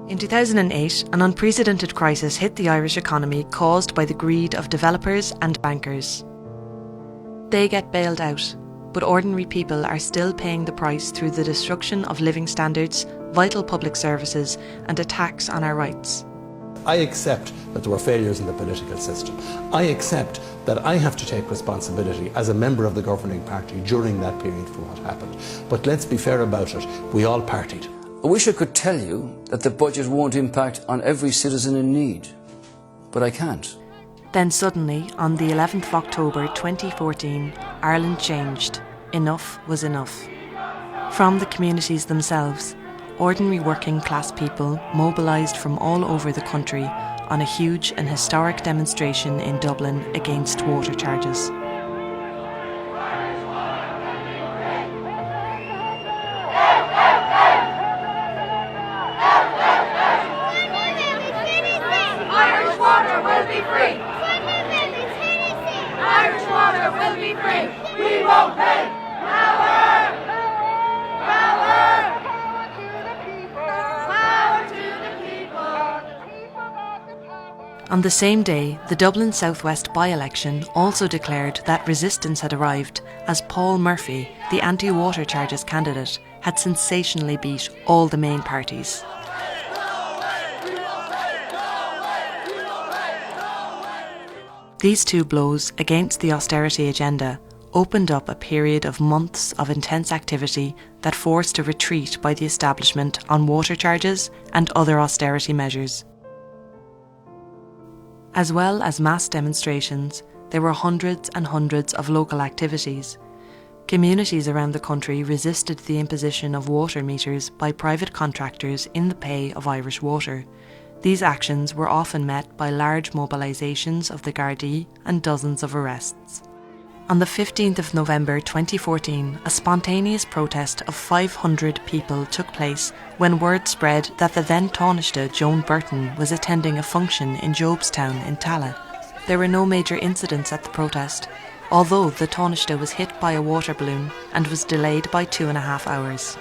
In 2008, an unprecedented crisis hit the Irish economy caused by the greed of developers and bankers. They get bailed out, but ordinary people are still paying the price through the destruction of living standards, vital public services, and attacks on our rights. I accept that there were failures in the political system. I accept that I have to take responsibility as a member of the governing party during that period for what happened. But let's be fair about it, we all partied. I wish I could tell you that the budget won't impact on every citizen in need, but I can't. Then suddenly, on the 11th of October 2014, Ireland changed. Enough was enough. From the communities themselves, ordinary working class people mobilised from all over the country on a huge and historic demonstration in Dublin against water charges. Irish water will be free! Irish water will be free! We won't pay! Power! Power! Power to the people! On the same day, the Dublin South West by-election also declared that resistance had arrived as Paul Murphy, the anti-water charges candidate, had sensationally beat all the main parties. These two blows against the austerity agenda opened up a period of months of intense activity that forced a retreat by the establishment on water charges and other austerity measures. As well as mass demonstrations, there were hundreds and hundreds of local activities. Communities around the country resisted the imposition of water meters by private contractors in the pay of Irish Water. These actions were often met by large mobilisations of the Gardaí and dozens of arrests. On the 15th of November 2014, a spontaneous protest of 500 people took place when word spread that the then Taoiseach Joan Burton was attending a function in Jobstown in Tallaght. There were no major incidents at the protest, although the Taoiseach was hit by a water balloon and was delayed by 2.5 hours.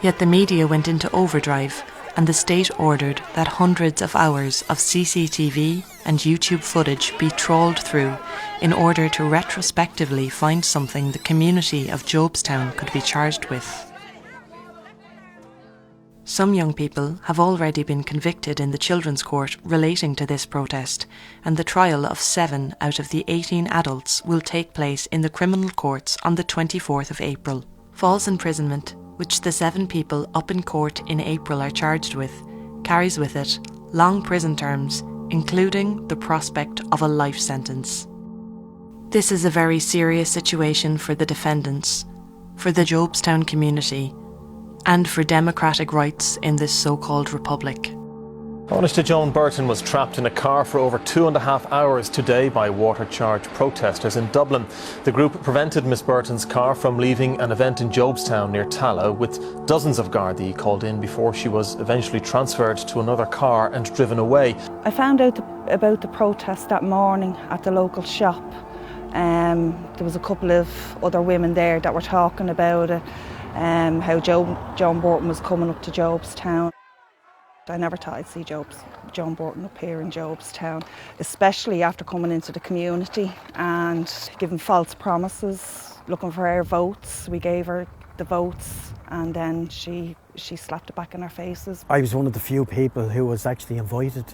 Yet the media went into overdrive, and the state ordered that hundreds of hours of CCTV and YouTube footage be trawled through in order to retrospectively find something the community of Jobstown could be charged with. Some young people have already been convicted in the Children's Court relating to this protest, and the trial of 7 out of the 18 adults will take place in the criminal courts on the 24th of April. False imprisonment, which the 7 people up in court in April are charged with, carries with it long prison terms, including the prospect of a life sentence. This is a very serious situation for the defendants, for the Jobstown community, and for democratic rights in this so-called republic. Taoiseach Joan Burton was trapped in a car for over 2.5 hours today by water charge protesters in Dublin. The group prevented Miss Burton's car from leaving an event in Jobstown near Tallaght, with dozens of Gardaí called in before she was eventually transferred to another car and driven away. I found out about the protest that morning at the local shop. There was a couple of other women there that were talking about it, how Joan Burton was coming up to Jobstown. I never thought I'd see Joan Burton up here in Jobstown, especially after coming into the community and giving false promises, looking for our votes. We gave her the votes and then she slapped it back in our faces. I was one of the few people who was actually invited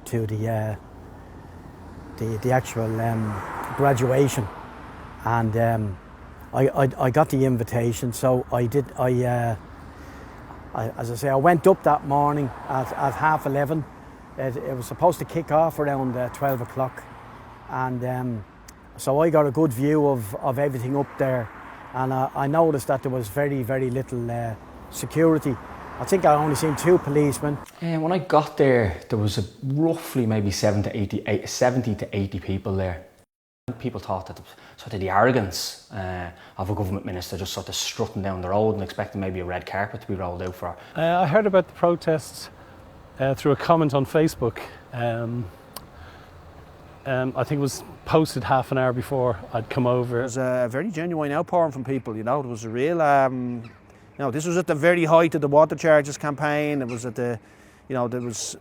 to the actual graduation, and I got the invitation, so I did. As I say, I went up that morning at 11:30. It was supposed to kick off around 12 o'clock, and so I got a good view of everything up there, and I noticed that there was very, very little security. I think I only seen 2 policemen. When I got there, there was roughly maybe 70 to 80 people there. People thought that sort of the arrogance of a government minister just sort of strutting down the road and expecting maybe a red carpet to be rolled out for her. I heard about the protests through a comment on Facebook. I think it was posted half an hour before I'd come over. It was a very genuine outpouring from people, you know. It was a real, this was at the very height of the water charges campaign. It was at the, You know, there was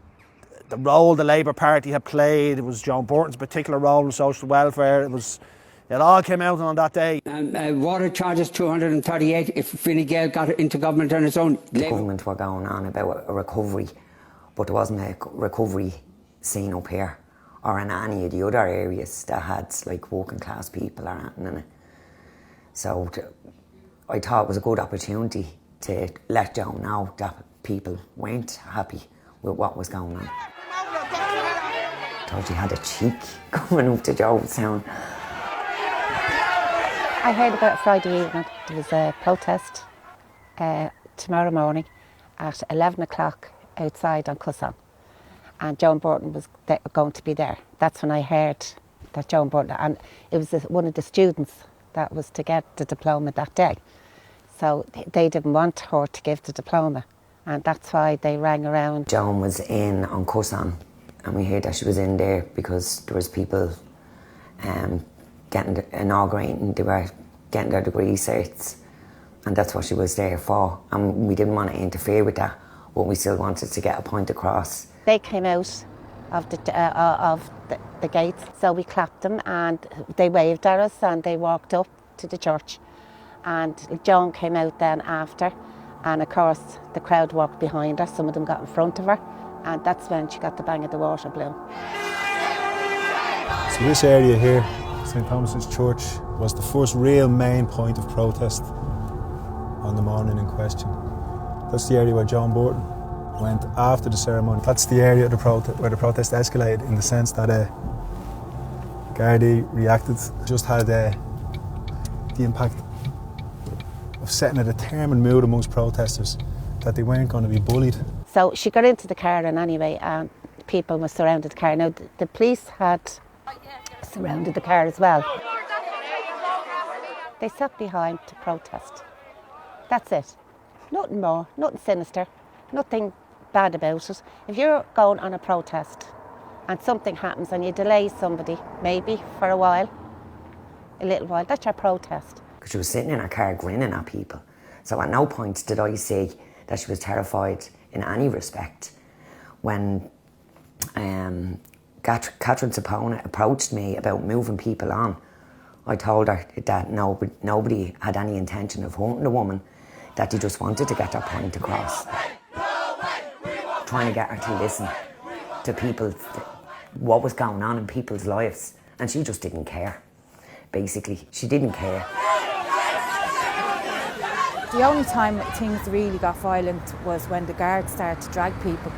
the role the Labour Party had played. It was Joan Burton's particular role in social welfare. It all came out on that day. Water charges 238 if Fine Gael got into government on its own. The government were going on about a recovery, but there wasn't a recovery scene up here or in any of the other areas that had like working class people or anything in it. So I thought it was a good opportunity to let Joan know that people weren't happy with what was going on. I thought she had a cheek coming up to Jobstown. I heard about it Friday evening. There was a protest tomorrow morning at 11 o'clock outside on Cusson, and Joan Burton was going to be there. That's when I heard that Joan Burton, and it was one of the students that was to get the diploma that day. So they didn't want her to give the diploma, and that's why they rang around. Joan was in on Cusson, and we heard that she was in there because there was people inaugurating, they were getting their degree certs, and that's what she was there for. And we didn't want to interfere with that, but we still wanted to get a point across. They came out of the gates, so we clapped them and they waved at us and they walked up to the church. And Joan came out then after, and of course the crowd walked behind her, some of them got in front of her, and that's when she got the bang of the water bloom. So this area here, St Thomas's Church, was the first real main point of protest on the morning in question. That's the area where Joan Burton went after the ceremony. That's the area of where the protest escalated, in the sense that Gardaí reacted, just had the impact of setting a determined mood amongst protesters that they weren't going to be bullied. So she got into the car and anyway, and people were surrounded the car. Now the police had surrounded the car as well. They sat behind to protest. That's it. Nothing more, nothing sinister, nothing bad about it. If you're going on a protest and something happens and you delay somebody, maybe for a while, a little while, that's your protest. Because she was sitting in her car grinning at people. So at no point did I see that she was terrified in any respect. When Catherine Sapona approached me about moving people on, I told her that nobody had any intention of hurting the woman, that they just wanted to get their point across. Trying to get her to listen to people, what was going on in people's lives. And she just didn't care. Basically, she didn't care. The only time things really got violent was when the guards started to drag people.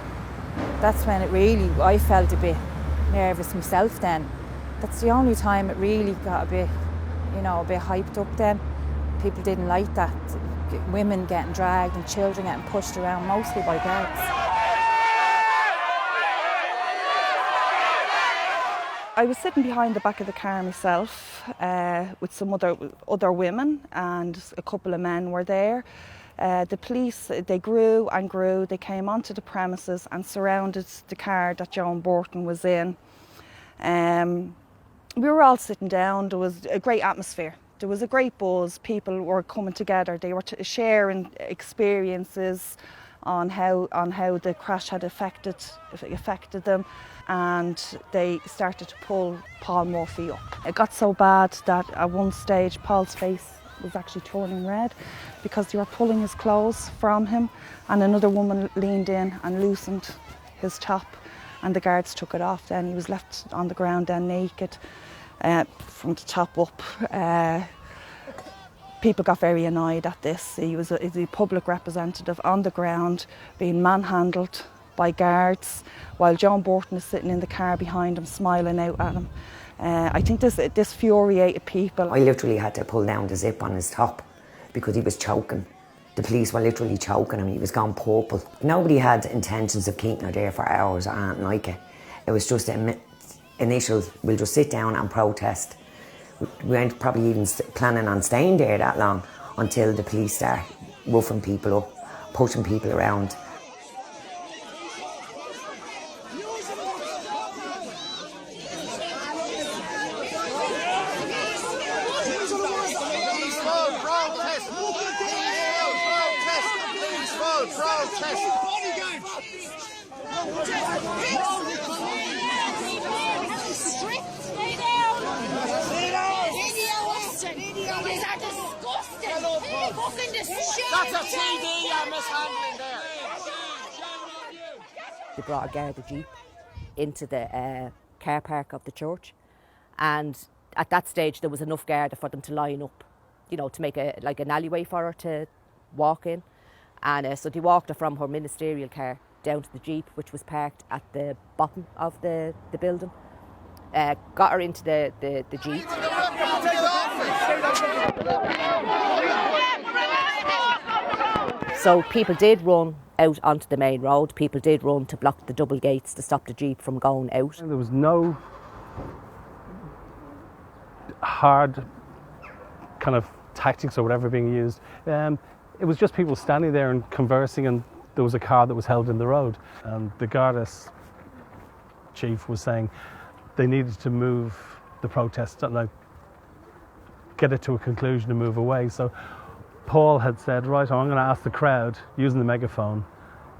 That's when I felt a bit nervous myself then. That's the only time it really got a bit hyped up then. People didn't like that. Women getting dragged and children getting pushed around, mostly by guards. I was sitting behind the back of the car myself with some other women, and a couple of men were there. The police, they grew and grew. They came onto the premises and surrounded the car that Joan Burton was in. We were all sitting down. There was a great atmosphere. There was a great buzz. People were coming together. They were sharing experiences on how the crash had affected them, and they started to pull Paul Murphy up. It got so bad that at one stage Paul's face was actually turning red because they were pulling his clothes from him, and another woman leaned in and loosened his top, and the guards took it off. Then he was left on the ground then naked from the top up. People got very annoyed at this. He was a public representative on the ground being manhandled by guards while Joan Burton is sitting in the car behind him smiling out at him. I think this infuriated people. I literally had to pull down the zip on his top because he was choking. The police were literally choking him. He was gone purple. Nobody had intentions of keeping her there for hours or anything like it. It was just an initial, we'll just sit down and protest. We weren't probably even planning on staying there that long until the police start roughing people up, pushing people around. That's a TD you're mishandling there. They brought a guard of jeep into the car park of the church, and at that stage there was enough guard for them to line up, you know, to make an alleyway for her to walk in. And so they walked her from her ministerial car down to the jeep, which was parked at the bottom of the building. Got her into the jeep. So people did run out onto the main road. People did run to block the double gates to stop the jeep from going out. There was no hard kind of tactics or whatever being used. It was just people standing there and conversing, and there was a car that was held in the road. And the Garda's chief was saying they needed to move the protest, like get it to a conclusion and move away. So Paul had said, right, I'm going to ask the crowd, using the megaphone,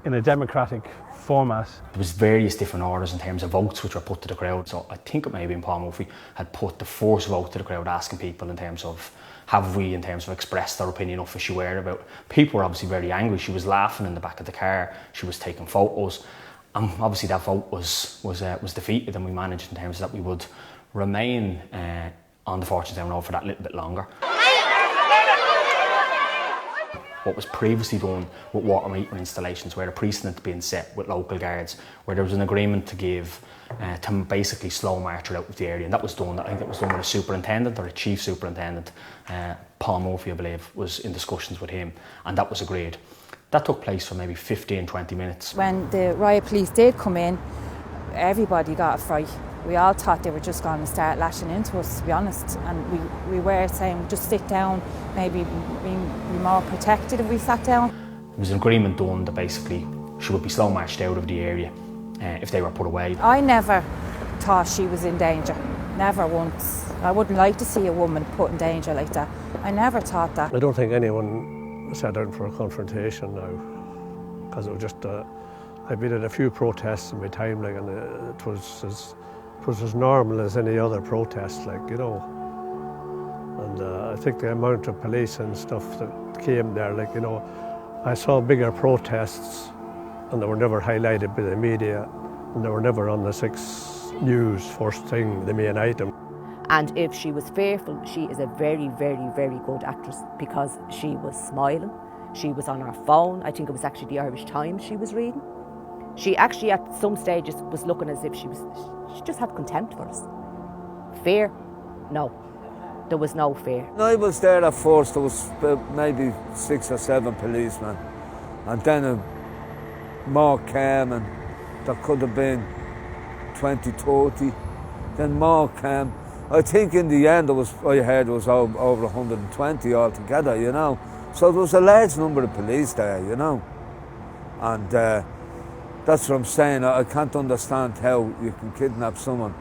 in a democratic format. There was various different orders in terms of votes which were put to the crowd. So I think it may have been Paul Murphy had put the first vote to the crowd, asking people in terms of, have we in terms of expressed our opinion of issue where about. People were obviously very angry. She was laughing in the back of the car. She was taking photos. And obviously that vote was defeated, and we managed in terms of that we would remain on the Fortune Road for that little bit longer. What was previously done with water meter installations, where a precedent being set with local guards, where there was an agreement to give to basically slow march out of the area, and that was done. I think that was done with a superintendent or a chief superintendent. Paul Murphy, I believe, was in discussions with him, and that was agreed. That took place for maybe 15-20 minutes. When the riot police did come in, everybody got a fright. We all thought they were just going to start lashing into us, to be honest, and we were saying just sit down, maybe be more protected if we sat down. There was an agreement done that basically she would be slow marched out of the area if they were put away. I never thought she was in danger, never once. I wouldn't like to see a woman put in danger like that. I never thought that. I don't think anyone sat down for a confrontation now, because it was just, I've been at a few protests in my time, like, and it was as normal as any other protest, like, you know. And I think the amount of police and stuff that came there, like, you know, I saw bigger protests and they were never highlighted by the media, and they were never on the 6 News first thing, the main item. And if she was fearful, she is a very, very, very good actress, because she was smiling. She was on her phone. I think it was actually the Irish Times she was reading. She actually at some stages was looking as if she just had contempt for us. Fear? No. There was no fear. I was there at first, there was maybe 6 or 7 policemen, and then more came, and there could have been 20, 30. Then more came. I think in the end I heard it was over 120 altogether, you know. So there was a large number of police there, you know. And that's what I'm saying. I can't understand how you can kidnap someone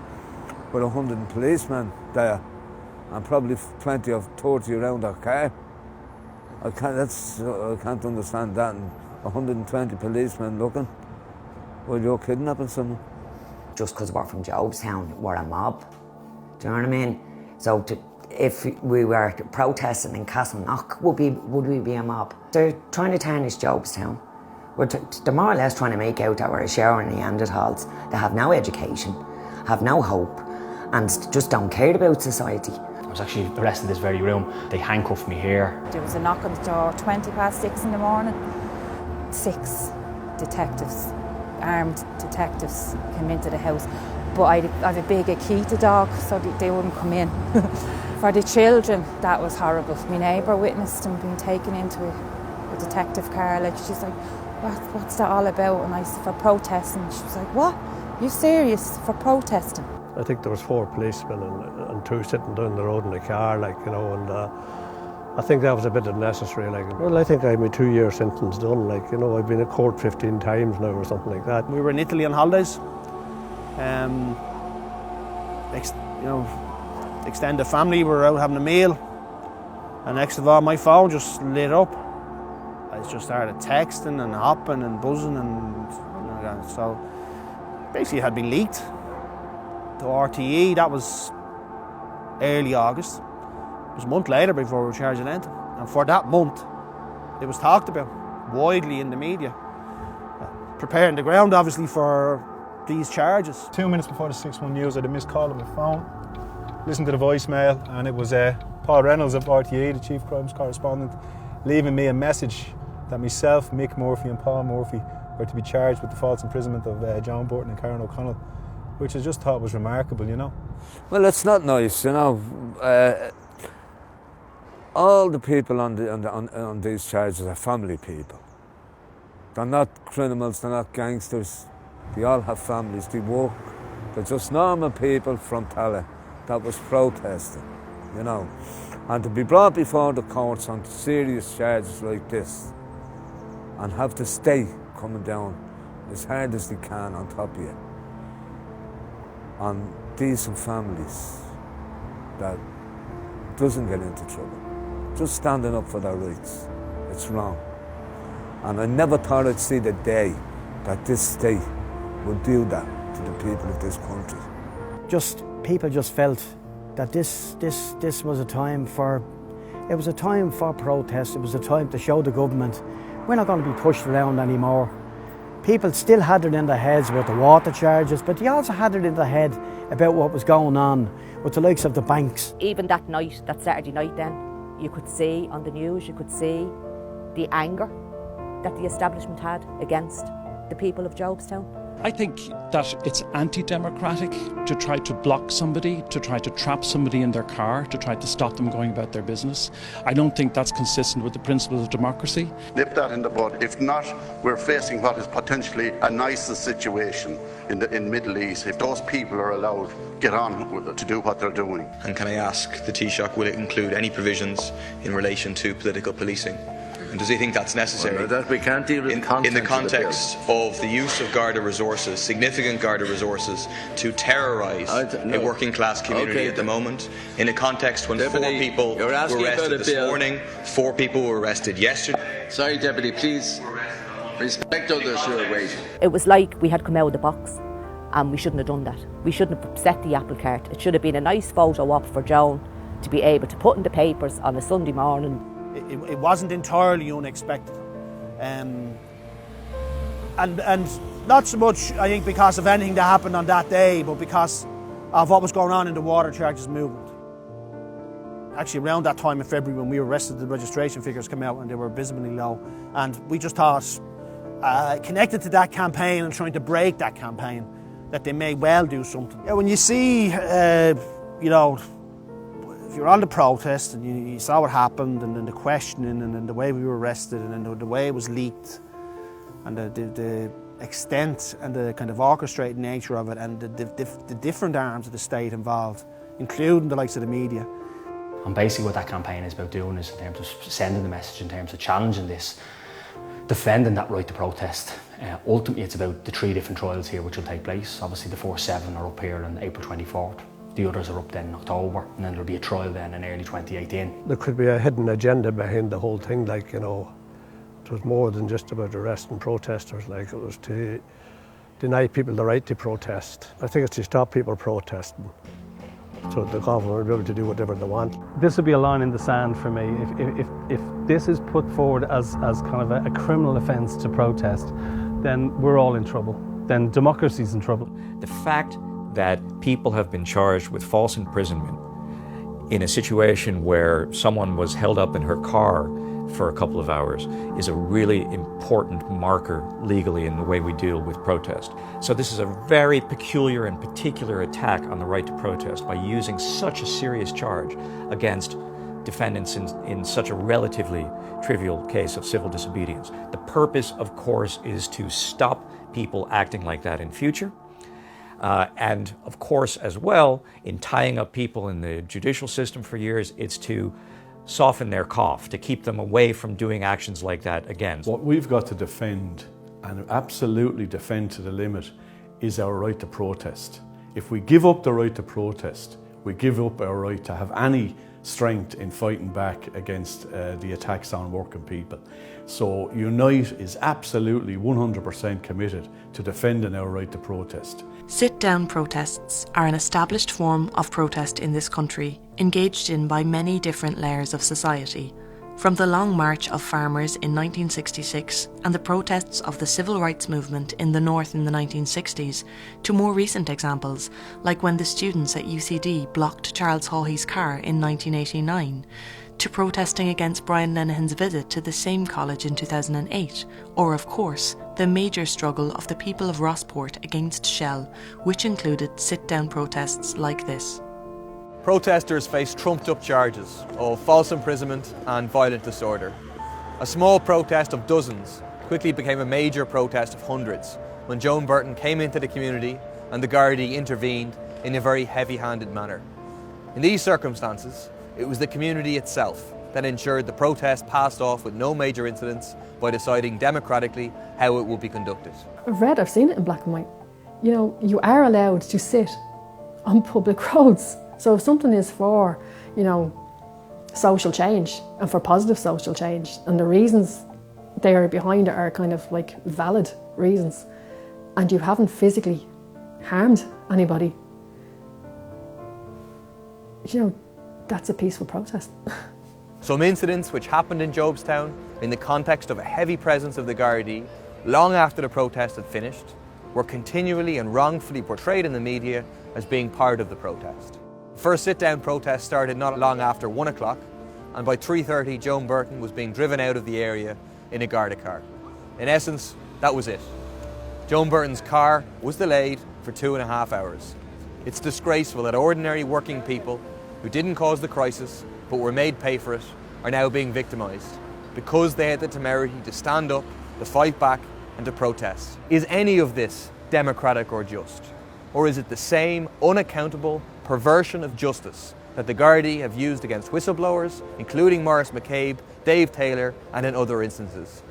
with 100 policemen there and probably 20 or 30 around their car. I can't understand that. And 120 policemen looking while you're kidnapping someone. Just because we're from Jobstown, we're a mob. Do you know what I mean? So if we were protesting in Castleknock, would we be a mob? They're trying to tarnish Jobstown. They're more or less trying to make out that we're a shower of Neanderthals. They have no education, have no hope, and just don't care about society. I was actually arrested in this very room. They handcuffed me here. There was a knock on the door, 6:20 in the morning. 6 detectives, armed detectives, came into the house. But I have a big Akita dog, so they wouldn't come in. For the children, that was horrible. My neighbour witnessed them being taken into a detective car. Like, she's like, what's that all about? And I said, for protesting. She was like, what? You serious? For protesting? I think there was 4 policemen and 2 sitting down the road in the car, like, you know, and I think that was a bit unnecessary. Like, well, I think I had my 2-year sentence done. Like, you know, I've been in court 15 times now or something like that. We were in Italy on holidays. Extended family, we were out having a meal, and next of all my phone just lit up. I just started texting and hopping and buzzing, and so basically had been leaked to RTE. That was early August. It was a month later before we were charged with anything. And for that month, it was talked about widely in the media. Preparing the ground, obviously, for these charges. 2 minutes before the 6-1 news, I had a missed call on my phone. Listened to the voicemail, and it was Paul Reynolds of RTE, the Chief Crimes Correspondent, leaving me a message that myself, Mick Murphy and Paul Murphy were to be charged with the false imprisonment of Joan Burton and Karen O'Connell, which I just thought was remarkable, you know. Well, it's not nice, you know. All the people on these charges are family people. They're not criminals, they're not gangsters. They all have families, they work. They're just normal people from Tallaght that was protesting, you know. And to be brought before the courts on serious charges like this and have the state coming down as hard as they can on top of you, on decent families that doesn't get into trouble, just standing up for their rights, it's wrong. And I never thought I'd see the day that this state would do that to the people of this country. People just felt that this was a time for protest. It was a time to show the government we're not going to be pushed around anymore. People still had it in their heads about the water charges, but they also had it in their head about what was going on with the likes of the banks. Even that night, that Saturday night then, you could see on the news, you could see the anger that the establishment had against the people of Jobstown. I think that it's anti-democratic to try to block somebody, to try to trap somebody in their car, to try to stop them going about their business. I don't think that's consistent with the principles of democracy. Nip that in the bud. If not, we're facing what is potentially a nicer situation in the Middle East if those people are allowed get on to do what they're doing. And can I ask the Taoiseach, will it include any provisions in relation to political policing? And does he think that's necessary? Well, that we can't deal with in the context of the use of Garda resources, significant Garda resources, to terrorise a working class community at the moment, in a context when Deputy, 4 people were arrested this morning, 4 people were arrested yesterday. Sorry, Deputy, please respect others who are waiting. It was like we had come out of the box, and we shouldn't have done that. We shouldn't have upset the apple cart. It should have been a nice photo op for Joan to be able to put in the papers on a Sunday morning. It wasn't entirely unexpected. And not so much, I think, because of anything that happened on that day, but because of what was going on in the water charges movement. Actually, around that time in February when we were arrested, the registration figures came out and they were abysmally low. And we just thought, connected to that campaign and trying to break that campaign, that they may well do something. Yeah, when you see, you know, if you're on the protest and you saw what happened, and then the questioning, and then the way we were arrested, and then the way it was leaked, and the extent and the kind of orchestrated nature of it, and the different arms of the state involved, including the likes of the media. And basically what that campaign is about doing is in terms of sending the message, in terms of challenging this, defending that right to protest. Ultimately it's about the 3 different trials here which will take place. Obviously the 4-7 are up here on April 24th. The others are up then in October, and then there'll be a trial then in early 2018. There could be a hidden agenda behind the whole thing, like, you know, it was more than just about arresting protesters, like it was to deny people the right to protest. I think it's to stop people protesting, so the government will be able to do whatever they want. This would be a line in the sand for me. If this is put forward as kind of a criminal offence to protest, then we're all in trouble. Then democracy's in trouble. The fact that people have been charged with false imprisonment in a situation where someone was held up in her car for a couple of hours is a really important marker legally in the way we deal with protest. So this is a very peculiar and particular attack on the right to protest by using such a serious charge against defendants in such a relatively trivial case of civil disobedience. The purpose, of course, is to stop people acting like that in future. And of course, as well, in tying up people in the judicial system for years, it's to soften their cough, to keep them away from doing actions like that again. What we've got to defend, and absolutely defend to the limit, is our right to protest. If we give up the right to protest, we give up our right to have any strength in fighting back against the attacks on working people. So Unite is absolutely 100% committed to defending our right to protest. Sit-down protests are an established form of protest in this country, engaged in by many different layers of society. From the Long March of Farmers in 1966 and the protests of the Civil Rights Movement in the North in the 1960s, to more recent examples, like when the students at UCD blocked Charles Haughey's car in 1989, to protesting against Brian Lenihan's visit to the same college in 2008, or of course, the major struggle of the people of Rossport against Shell, which included sit-down protests like this. Protesters faced trumped-up charges of false imprisonment and violent disorder. A small protest of dozens quickly became a major protest of hundreds when Joan Burton came into the community and the Gardaí intervened in a very heavy-handed manner. In these circumstances, it was the community itself that ensured the protest passed off with no major incidents by deciding democratically how it would be conducted. I've seen it in black and white. You know, you are allowed to sit on public roads. So if something is for, social change and for positive social change, and the reasons they are behind it are kind of like valid reasons, and you haven't physically harmed anybody, that's a peaceful protest. Some incidents which happened in Jobstown in the context of a heavy presence of the Gardaí long after the protest had finished were continually and wrongfully portrayed in the media as being part of the protest. The first sit-down protest started not long after 1 o'clock, and by 3:30 Joan Burton was being driven out of the area in a Garda car. In essence, that was it. Joan Burton's car was delayed for 2.5 hours. It's disgraceful that ordinary working people who didn't cause the crisis but were made pay for it are now being victimised because they had the temerity to stand up, to fight back and to protest. Is any of this democratic or just? Or is it the same unaccountable perversion of justice that the Gardaí have used against whistleblowers, including Maurice McCabe, Dave Taylor and in other instances?